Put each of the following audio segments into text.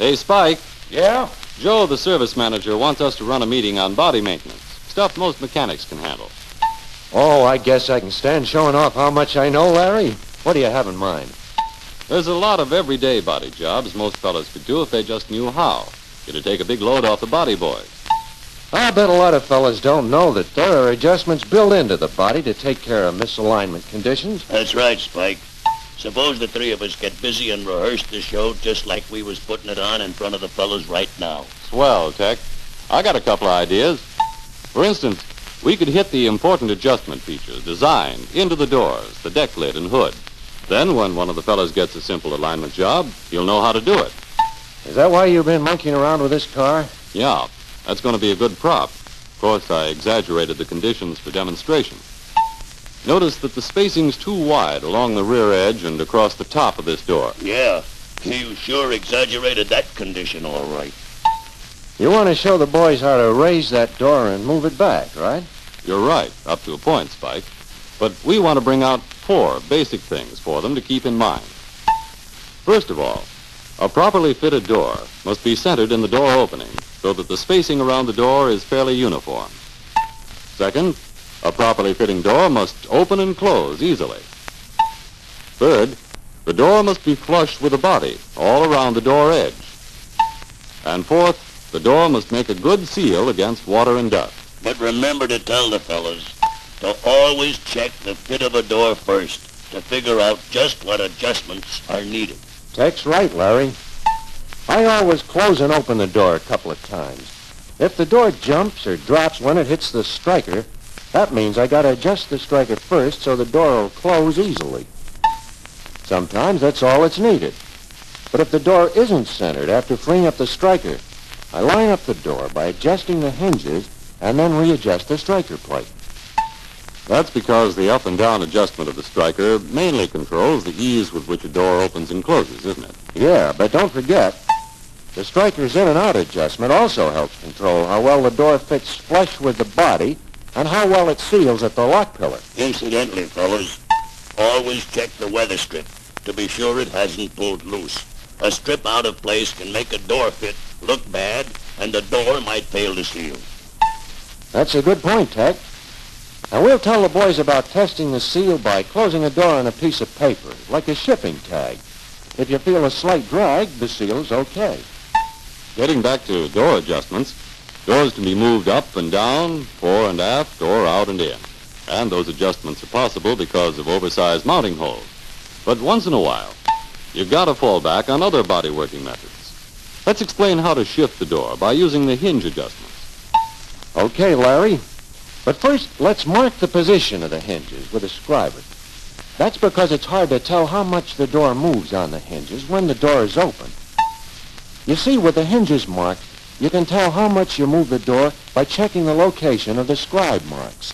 Hey, Spike. Yeah? Joe, the service manager, wants us to run a meeting on body maintenance. Stuff most mechanics can handle. Oh, I guess I can stand showing off how much I know, Larry. What do you have in mind? There's a lot of everyday body jobs most fellas could do if they just knew how. It'd take a big load off the body boys. I bet a lot of fellas don't know that there are adjustments built into the body to take care of misalignment conditions. That's right, Spike. Suppose the three of us get busy and rehearse the show just like we was putting it on in front of the fellas right now. Swell, Tech. I got a couple of ideas. For instance, we could hit the important adjustment features designed into the doors, the deck lid and hood. Then when one of the fellas gets a simple alignment job, he'll know how to do it. Is that why you've been monkeying around with this car? Yeah, that's going to be a good prop. Of course, I exaggerated the conditions for demonstration. Notice that the spacing's too wide along the rear edge and across the top of this door. Yeah, you sure exaggerated that condition all right. You want to show the boys how to raise that door and move it back, right? You're right, up to a point, Spike. But we want to bring out 4 basic things for them to keep in mind. First of all, a properly fitted door must be centered in the door opening so that the spacing around the door is fairly uniform. Second, a properly fitting door must open and close easily. Third, the door must be flush with the body all around the door edge. And fourth, the door must make a good seal against water and dust. But remember to tell the fellas to always check the fit of a door first to figure out just what adjustments are needed. Tech's right, Larry. I always close and open the door a couple of times. If the door jumps or drops when it hits the striker, that means I got to adjust the striker first so the door will close easily. Sometimes that's all that's needed. But if the door isn't centered after freeing up the striker, I line up the door by adjusting the hinges and then readjust the striker plate. That's because the up and down adjustment of the striker mainly controls the ease with which a door opens and closes, isn't it? Yeah, but don't forget, the striker's in and out adjustment also helps control how well the door fits flush with the body and how well it seals at the lock pillar. Incidentally, fellas, always check the weather strip to be sure it hasn't pulled loose. A strip out of place can make a door fit look bad, and the door might fail to seal. That's a good point, Tech. Now, we'll tell the boys about testing the seal by closing a door on a piece of paper, like a shipping tag. If you feel a slight drag, the seal's okay. Getting back to door adjustments, doors can be moved up and down, fore and aft, or out and in. And those adjustments are possible because of oversized mounting holes. But once in a while, you've got to fall back on other body working methods. Let's explain how to shift the door by using the hinge adjustments. Okay, Larry. But first, let's mark the position of the hinges with a scriber. That's because it's hard to tell how much the door moves on the hinges when the door is open. You see, with the hinges marked, you can tell how much you move the door by checking the location of the scribe marks.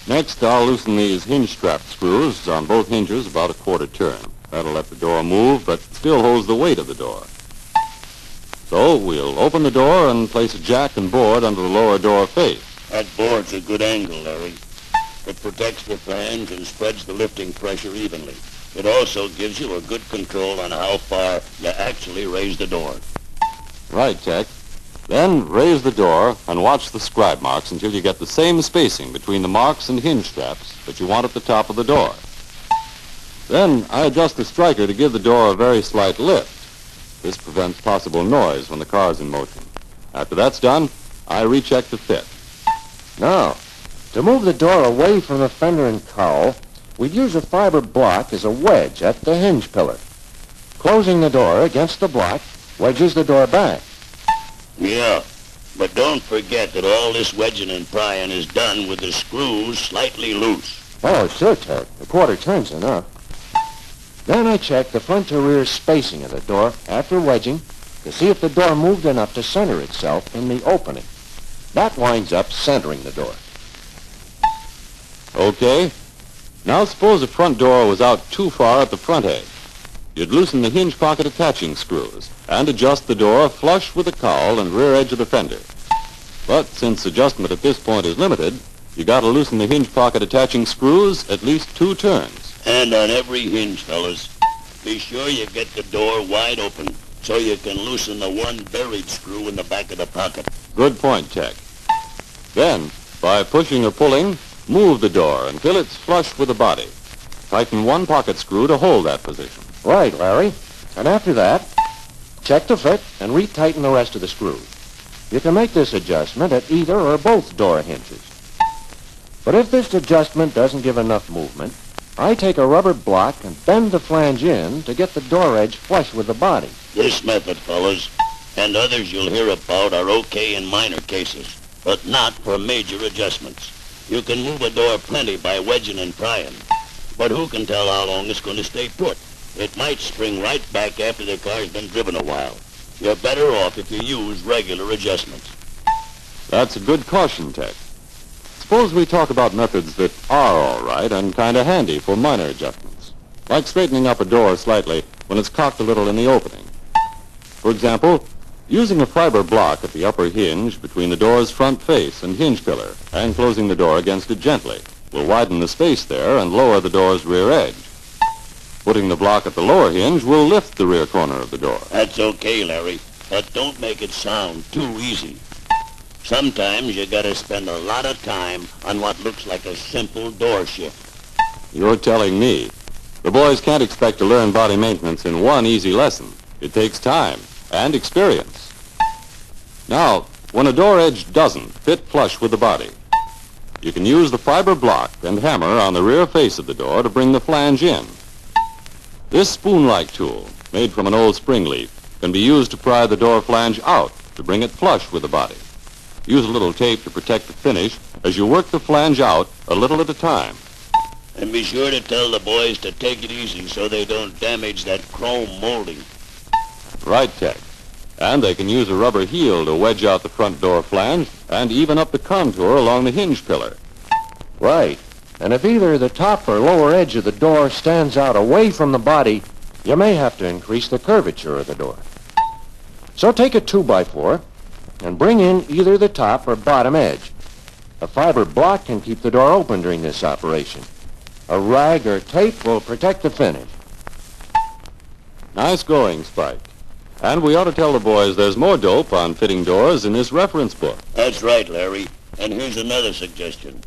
Next, I'll loosen these hinge strap screws on both hinges about a quarter turn. That'll let the door move, but still holds the weight of the door. So we'll open the door and place a jack and board under the lower door face. That board's a good angle, Larry. It protects the flange and spreads the lifting pressure evenly. It also gives you a good control on how far you actually raise the door. Right, Tech. Then raise the door and watch the scribe marks until you get the same spacing between the marks and hinge straps that you want at the top of the door. Then I adjust the striker to give the door a very slight lift. This prevents possible noise when the car's in motion. After that's done, I recheck the fit. Now, to move the door away from the fender and cowl, we'd use a fiber block as a wedge at the hinge pillar. Closing the door against the block wedges the door back. Yeah, but don't forget that all this wedging and prying is done with the screws slightly loose. Oh, sure, Ted. A quarter turn's enough. Then I check the front to rear spacing of the door after wedging to see if the door moved enough to center itself in the opening. That winds up centering the door. Okay. Now suppose the front door was out too far at the front edge. You'd loosen the hinge pocket attaching screws and adjust the door flush with the cowl and rear edge of the fender. But since adjustment at this point is limited, you got to loosen the hinge pocket attaching screws at least 2 turns. And on every hinge, fellas, be sure you get the door wide open so you can loosen the one buried screw in the back of the pocket. Good point, Tech. Then, by pushing or pulling, move the door until it's flush with the body. Tighten one pocket screw to hold that position. Right, Larry. And after that, check the fit and retighten the rest of the screws. You can make this adjustment at either or both door hinges. But if this adjustment doesn't give enough movement, I take a rubber block and bend the flange in to get the door edge flush with the body. This method, fellas, and others you'll hear about are okay in minor cases, but not for major adjustments. You can move a door plenty by wedging and prying, but who can tell how long it's going to stay put? It might spring right back after the car's been driven a while. You're better off if you use regular adjustments. That's a good caution, Tech. Suppose we talk about methods that are all right and kind of handy for minor adjustments, like straightening up a door slightly when it's cocked a little in the opening. For example, using a fiber block at the upper hinge between the door's front face and hinge pillar and closing the door against it gently will widen the space there and lower the door's rear edge. Putting the block at the lower hinge will lift the rear corner of the door. That's okay, Larry, but don't make it sound too easy. Sometimes you gotta spend a lot of time on what looks like a simple door shift. You're telling me. The boys can't expect to learn body maintenance in one easy lesson. It takes time and experience. Now, when a door edge doesn't fit flush with the body, you can use the fiber block and hammer on the rear face of the door to bring the flange in. This spoon-like tool, made from an old spring leaf, can be used to pry the door flange out to bring it flush with the body. Use a little tape to protect the finish as you work the flange out a little at a time. And be sure to tell the boys to take it easy so they don't damage that chrome molding. Right, Tech. And they can use a rubber heel to wedge out the front door flange and even up the contour along the hinge pillar. Right. And if either the top or lower edge of the door stands out away from the body, you may have to increase the curvature of the door. So take a 2x4 and bring in either the top or bottom edge. A fiber block can keep the door open during this operation. A rag or tape will protect the finish. Nice going, Spike. And we ought to tell the boys there's more dope on fitting doors in this reference book. That's right, Larry. And here's another suggestion.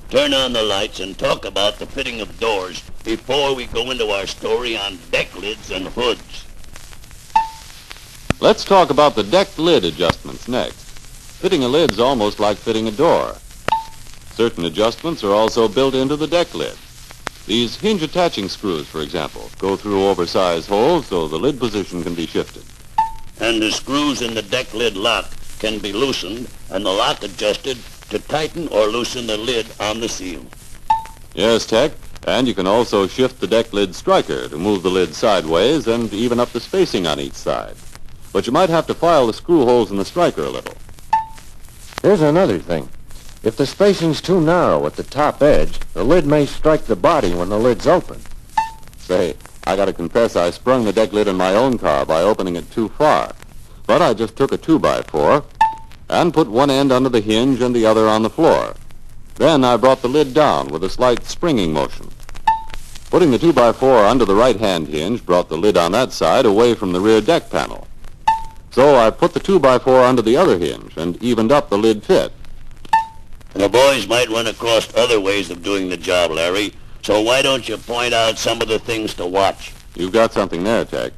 Turn on the lights and talk about the fitting of doors before we go into our story on deck lids and hoods. Let's talk about the deck lid adjustments next. Fitting a lid's almost like fitting a door. Certain adjustments are also built into the deck lid. These hinge attaching screws, for example, go through oversized holes so the lid position can be shifted. And the screws in the deck lid lock can be loosened and the lock adjusted to tighten or loosen the lid on the seal. Yes, Tech, and you can also shift the deck lid striker to move the lid sideways and even up the spacing on each side. But you might have to file the screw holes in the striker a little. Here's another thing. If the spacing's too narrow at the top edge, the lid may strike the body when the lid's open. Say, I gotta confess I sprung the deck lid in my own car by opening it too far. But I just took a 2x4 and put one end under the hinge and the other on the floor. Then I brought the lid down with a slight springing motion. Putting the 2x4 under the right-hand hinge brought the lid on that side away from the rear deck panel. So I put the 2x4 under the other hinge and evened up the lid fit. The boys might run across other ways of doing the job, Larry, so why don't you point out some of the things to watch? You've got something there, Tech.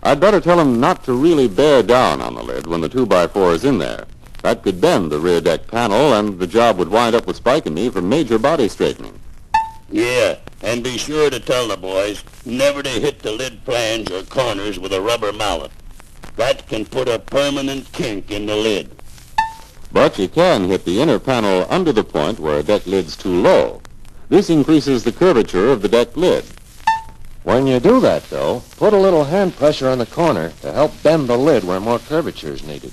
I'd better tell them not to really bear down on the lid when the 2x4 is in there. That could bend the rear deck panel, and the job would wind up with Spike and me for major body straightening. Yeah, and be sure to tell the boys never to hit the lid flange or corners with a rubber mallet. That can put a permanent kink in the lid. But you can hit the inner panel under the point where a deck lid's too low. This increases the curvature of the deck lid. When you do that, though, put a little hand pressure on the corner to help bend the lid where more curvature is needed.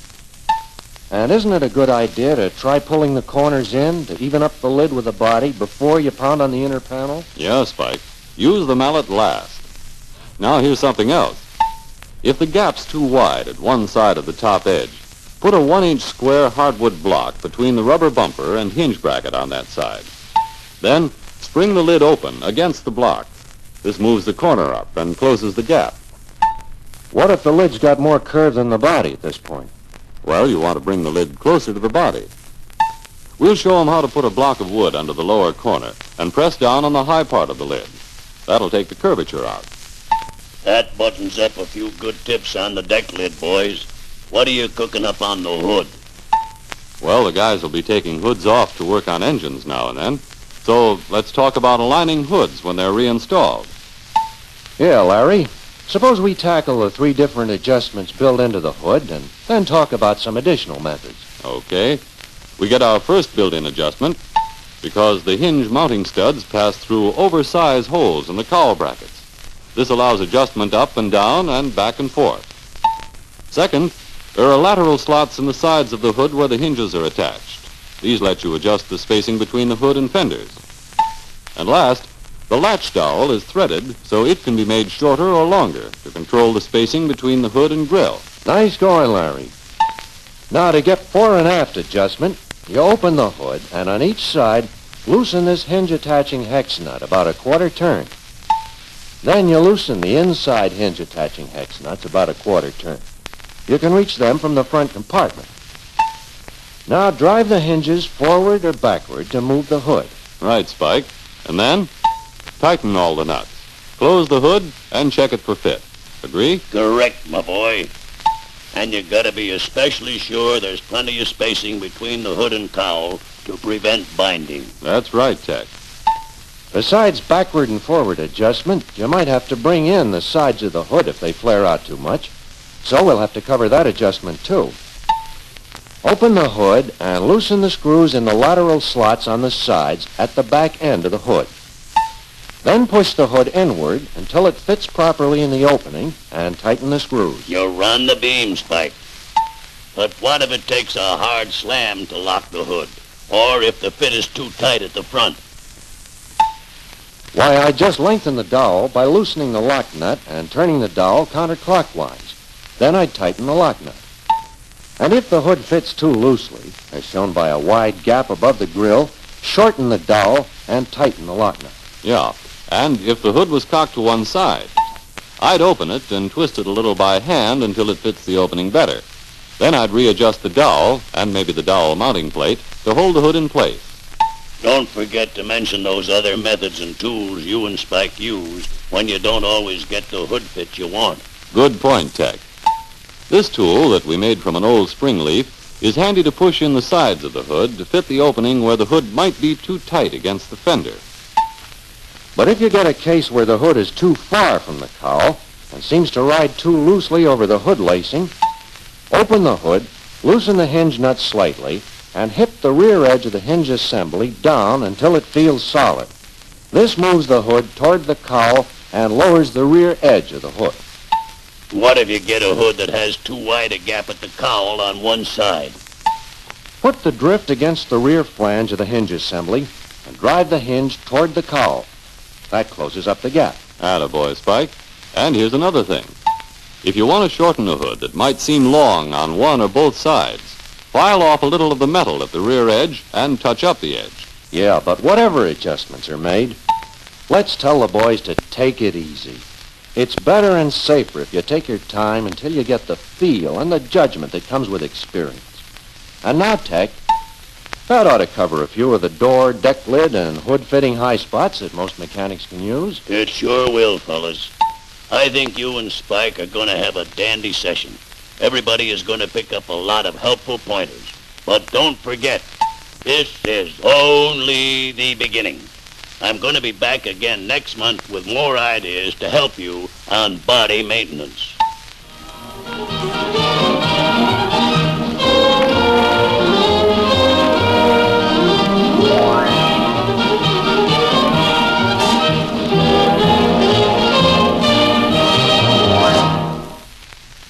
And isn't it a good idea to try pulling the corners in to even up the lid with the body before you pound on the inner panel? Yeah, Spike. Use the mallet last. Now here's something else. If the gap's too wide at one side of the top edge, put a 1-inch square hardwood block between the rubber bumper and hinge bracket on that side. Then spring the lid open against the block. This moves the corner up and closes the gap. What if the lid's got more curve than the body at this point? Well, you want to bring the lid closer to the body. We'll show them how to put a block of wood under the lower corner and press down on the high part of the lid. That'll take the curvature out. That buttons up a few good tips on the deck lid, boys. What are you cooking up on the hood? Well, the guys will be taking hoods off to work on engines now and then. So let's talk about aligning hoods when they're reinstalled. Yeah, Larry. Suppose we tackle the 3 different adjustments built into the hood and then talk about some additional methods. Okay. We get our first built-in adjustment because the hinge mounting studs pass through oversized holes in the cowl brackets. This allows adjustment up and down and back and forth. Second, there are lateral slots in the sides of the hood where the hinges are attached. These let you adjust the spacing between the hood and fenders. And last, the latch dowel is threaded so it can be made shorter or longer to control the spacing between the hood and grill. Nice going, Larry. Now, to get fore and aft adjustment, you open the hood and on each side, loosen this hinge attaching hex nut about a quarter turn. Then you loosen the inside hinge attaching hex nuts about a quarter turn. You can reach them from the front compartment. Now drive the hinges forward or backward to move the hood. Right, Spike. And then tighten all the nuts. Close the hood and check it for fit. Agree? Correct, my boy. And you gotta be especially sure there's plenty of spacing between the hood and cowl to prevent binding. That's right, Tech. Besides backward and forward adjustment, you might have to bring in the sides of the hood if they flare out too much. So we'll have to cover that adjustment too. Open the hood and loosen the screws in the lateral slots on the sides at the back end of the hood. Then push the hood inward until it fits properly in the opening and tighten the screws. You run the beam, Spike. But what if it takes a hard slam to lock the hood? Or if the fit is too tight at the front? Why, I just lengthen the dowel by loosening the lock nut and turning the dowel counterclockwise. Then I tighten the lock nut. And if the hood fits too loosely, as shown by a wide gap above the grill, shorten the dowel and tighten the lock nut. Yeah, and if the hood was cocked to one side, I'd open it and twist it a little by hand until it fits the opening better. Then I'd readjust the dowel, and maybe the dowel mounting plate, to hold the hood in place. Don't forget to mention those other methods and tools you and Spike use when you don't always get the hood fit you want. Good point, Tech. This tool that we made from an old spring leaf is handy to push in the sides of the hood to fit the opening where the hood might be too tight against the fender. But if you get a case where the hood is too far from the cowl and seems to ride too loosely over the hood lacing, open the hood, loosen the hinge nut slightly, and hit the rear edge of the hinge assembly down until it feels solid. This moves the hood toward the cowl and lowers the rear edge of the hood. What if you get a hood that has too wide a gap at the cowl on one side? Put the drift against the rear flange of the hinge assembly and drive the hinge toward the cowl. That closes up the gap. Attaboy, Spike. And here's another thing. If you want to shorten a hood that might seem long on one or both sides, file off a little of the metal at the rear edge and touch up the edge. Yeah, but whatever adjustments are made, let's tell the boys to take it easy. It's better and safer if you take your time until you get the feel and the judgment that comes with experience. And now, Tech, that ought to cover a few of the door, deck lid, and hood fitting high spots that most mechanics can use. It sure will, fellas. I think you and Spike are going to have a dandy session. Everybody is going to pick up a lot of helpful pointers. But don't forget, this is only the beginning. I'm going to be back again next month with more ideas to help you on body maintenance.